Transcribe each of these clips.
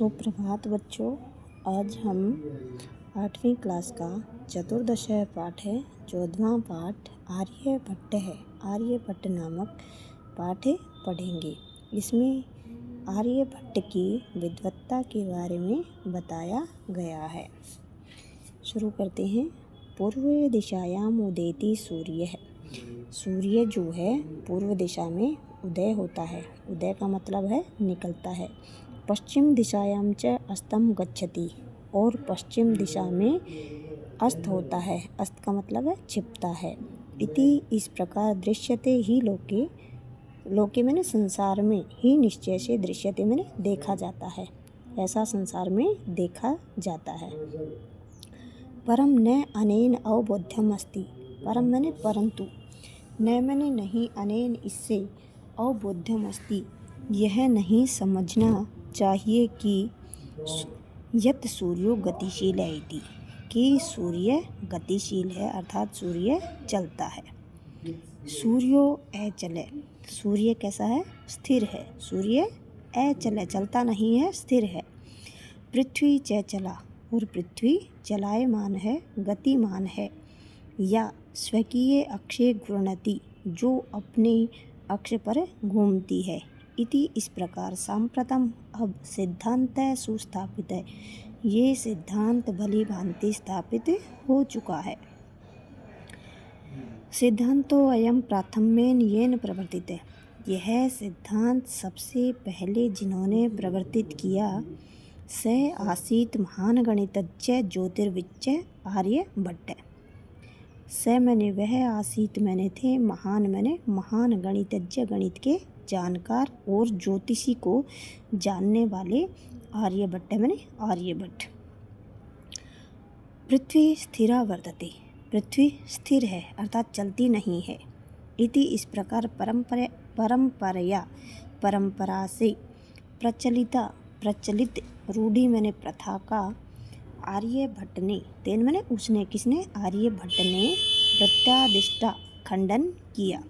सुप्रभात बच्चों। आज हम 8वीं क्लास का चतुर्दश पाठ है। 14वां पाठ आर्यभट्ट है। आर्यभट्ट नामक पाठ पढ़ेंगे। इसमें आर्यभट्ट की विद्वत्ता के बारे में बताया गया है। शुरू करते हैं। पूर्व दिशायाम उदेति सूर्य है। सूर्य जो है पूर्व दिशा में उदय होता है। उदय का मतलब है निकलता है। पश्चिम दिशायाम च अस्तम गच्छति, और पश्चिम दिशा में अस्त होता है। अस्त का मतलब है छिपता है। इति इस प्रकार दृश्यते ही लोके, लोके मैंने संसार में, ही निश्चय से दृश्यते मैंने देखा जाता है। ऐसा संसार में देखा जाता है। परम न अनेन अवबोध्यम अस्ति। परम मैंने परंतु, न मैंने नहीं, अनेन इससे, अवबोध्यम अस्ति यह नहीं समझना चाहिए कि यत सूर्यो गतिशील है इति, कि सूर्य गतिशील है, अर्थात सूर्य चलता है। सूर्यो अचल है। सूर्य कैसा है? स्थिर है। सूर्य अचल है, चलता नहीं है, स्थिर है। पृथ्वी च चला, और पृथ्वी चलायमान है, गतिमान है। या स्वकीय अक्षे घूर्णति, जो अपने अक्ष पर घूमती है। इति इस प्रकार सांप्रतम अब सिद्धांत सुस्थापित है। ये सिद्धांत भली भांति स्थापित हो चुका है। सिद्धांतो अयम प्राथम्येन येन प्रवर्तित है। यह सिद्धांत सबसे पहले जिन्होंने प्रवर्तित किया, स आसीत महान गणितज्ञ ज्योतिर्विज्ञ आर्यभट्ट। स मैंने वह, आसीत मैंने थे, महान मैंने महान, गणितज्ञ गणित के जानकार, और ज्योतिषी को जानने वाले आर्यभट्ट मैंने आर्यभट्ट। पृथ्वी स्थिरा वर्तते, पृथ्वी स्थिर है अर्थात चलती नहीं है। इति इस प्रकार परंपरया, परंपरा से, प्रचलित रूढ़ी मैंने प्रथा का, आर्यभट्ट ने, तेन मैंने उसने, किसने? आर्यभट्ट ने प्रत्यादिष्टा खंडन किया।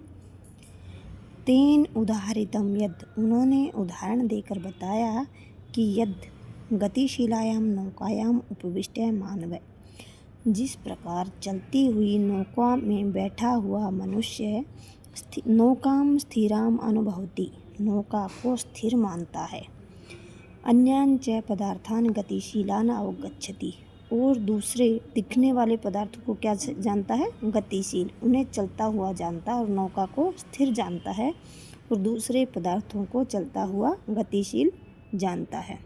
तेन उदाहरितम यद, उन्होंने उदाहरण देकर बताया कि यद गतिशीलायाम नौकायाम उपविष्ट मानव, जिस प्रकार चलती हुई नौका में बैठा हुआ मनुष्य नौकाम स्थिराम अनुभवती, नौका को स्थिर मानता है। अन्यान च पदार्थान गतिशीलान अवगच्छति, और दूसरे दिखने वाले पदार्थों को क्या जानता है? गतिशील, उन्हें चलता हुआ जानता है, और नौका को स्थिर जानता है, और दूसरे पदार्थों को चलता हुआ गतिशील जानता है।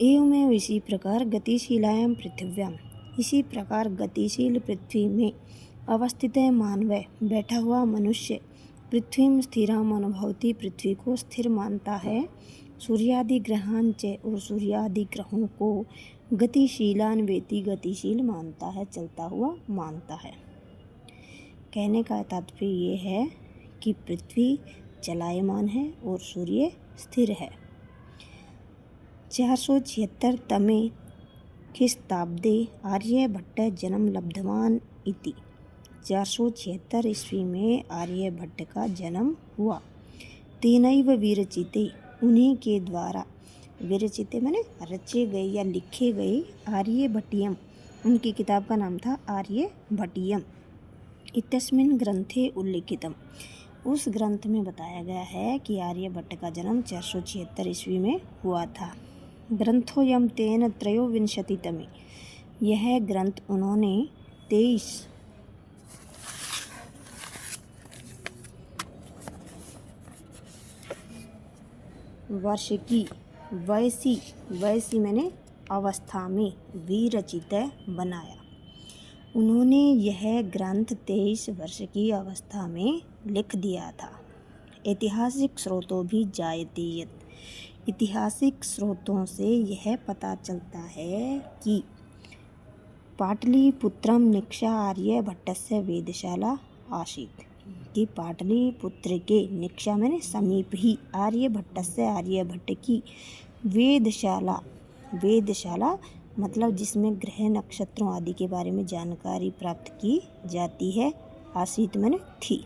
एवमेव इसी प्रकार गतिशीलायाम पृथिव्याम, इसी प्रकार गतिशील पृथ्वी में अवस्थित मानव, बैठा हुआ मनुष्य, पृथ्वीम स्थिराम अनुभवती, पृथ्वी को स्थिर मानता है। सूर्यादि ग्रहान च, और सूर्यादि ग्रहों को गतिशीलान वेति, गतिशील मानता है, चलता हुआ मानता है। कहने का तात्पर्य ये है कि पृथ्वी चलायमान है और सूर्य स्थिर है। 476 ख्रीस्ताब्दे आर्यभट्ट जन्म लब्धवान इति, 476 ईस्वी में आर्यभट्ट का जन्म हुआ। तेनैव विरचिते, उन्हीं के द्वारा, विरचिते मैंने रचे गए या लिखे गए, आर्यभट्टियम, उनकी किताब का नाम था आर्यभट्टियम। इत्यस्मिन् ग्रंथे उल्लिखितम, उस ग्रंथ में बताया गया है कि आर्यभट्ट का जन्म 476 ईस्वी में हुआ था। ग्रंथोयम तेन त्रयोविंशतितमे, यह ग्रंथ उन्होंने 23 वर्ष की वैसी मैंने अवस्था में विरचित बनाया। उन्होंने यह ग्रंथ 23 वर्ष की अवस्था में लिख दिया था। ऐतिहासिक स्रोतों भी जायते यत्, ऐतिहासिक स्रोतों से यह पता चलता है कि पाटलिपुत्रम निक्षा आर्यभट्टस्य वेदशाला आसीत्, कि पाटलिपुत्र के निक्षा मैंने समीप ही आर्यभट्टस्य, आर्यभट्ट की वेदशाला, वेदशाला मतलब जिसमें ग्रह नक्षत्रों आदि के बारे में जानकारी प्राप्त की जाती है, आसीत मैंने थी।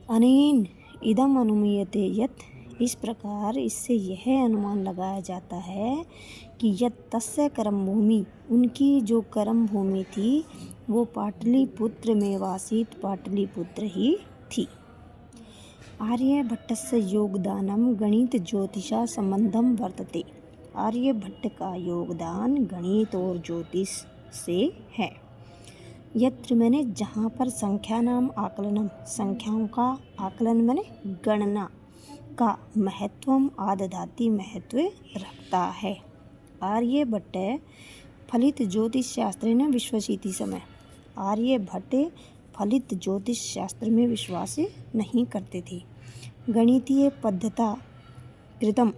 अनेन इदम अनुमीयते यत्, इस प्रकार इससे यह अनुमान लगाया जाता है कि यत् तस्य कर्म भूमि, उनकी जो कर्म भूमि थी वो पाटलिपुत्र में वासित पाटलिपुत्र ही थी। आर्यभट्टस्य योगदानं गणित ज्योतिषा संबंधम वर्तते। आर्यभट्ट का योगदान गणित और ज्योतिष से है। यत्र मैंने जहाँ पर संख्या नाम आकलनम, संख्याओं का आकलन मैंने गणना का महत्वम आदधाति, महत्व रखता है। आर्यभट्ट फलित ज्योतिष शास्त्र ने विश्वसीति समय, आर्यभट्ट फलित ज्योतिष शास्त्र में विश्वास नहीं करते थे। गणितीय पद्धता कृतम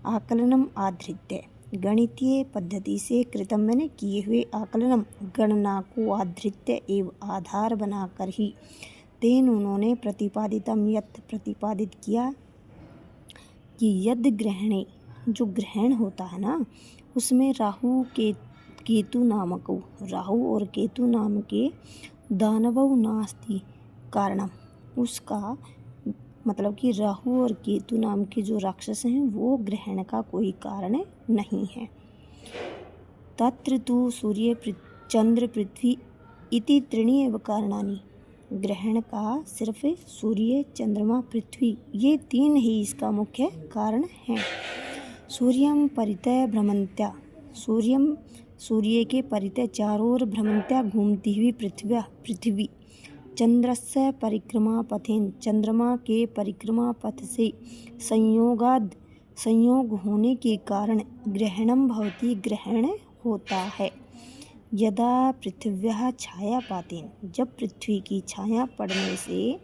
आकलनम आधृत्य, गणितीय पद्धति से कृतम मैंने किए हुए आकलनम, गणना को आधृत्य एवं आधार बनाकर ही, तेन उन्होंने प्रतिपादितम, यत् प्रतिपादित किया कि यद ग्रहणे, जो ग्रहण होता है ना, उसमें राहु के केतु नामक, राहु और केतु नाम के दानवौ नास्ति कारणम, उसका मतलब कि राहु और केतु नाम के जो राक्षस हैं वो ग्रहण का कोई कारण नहीं है। तत्र तु सूर्य चंद्र पृथ्वी इति त्रीणि एव कारणानि, ग्रहण का सिर्फ सूर्य चंद्रमा पृथ्वी ये तीन ही इसका मुख्य कारण हैं। सूर्यम परितः भ्रमंत्या, सूर्यम सूर्य के परितः चारों ओर भ्रमंत्या घूमती हुई पृथ्वी, चंद्रस्य परिक्रमा पथेन, चंद्रमा के परिक्रमा पथ से संयोग होने के कारण ग्रहणम भवति, ग्रहण होता है। यदा पृथिव्याः छायापातेन, जब पृथ्वी की छाया पड़ने से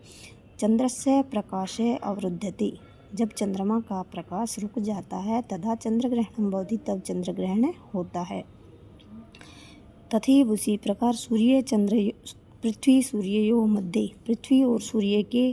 चंद्रस्य प्रकाशः अवरुध्यते, जब चंद्रमा का प्रकाश रुक जाता है, तदा चंद्रग्रहणं भवति, तब चंद्रग्रहण होता है। तथैव उसी प्रकार सूर्य चंद्र पृथ्वी सूर्ययोः मध्ये, पृथ्वी और सूर्य के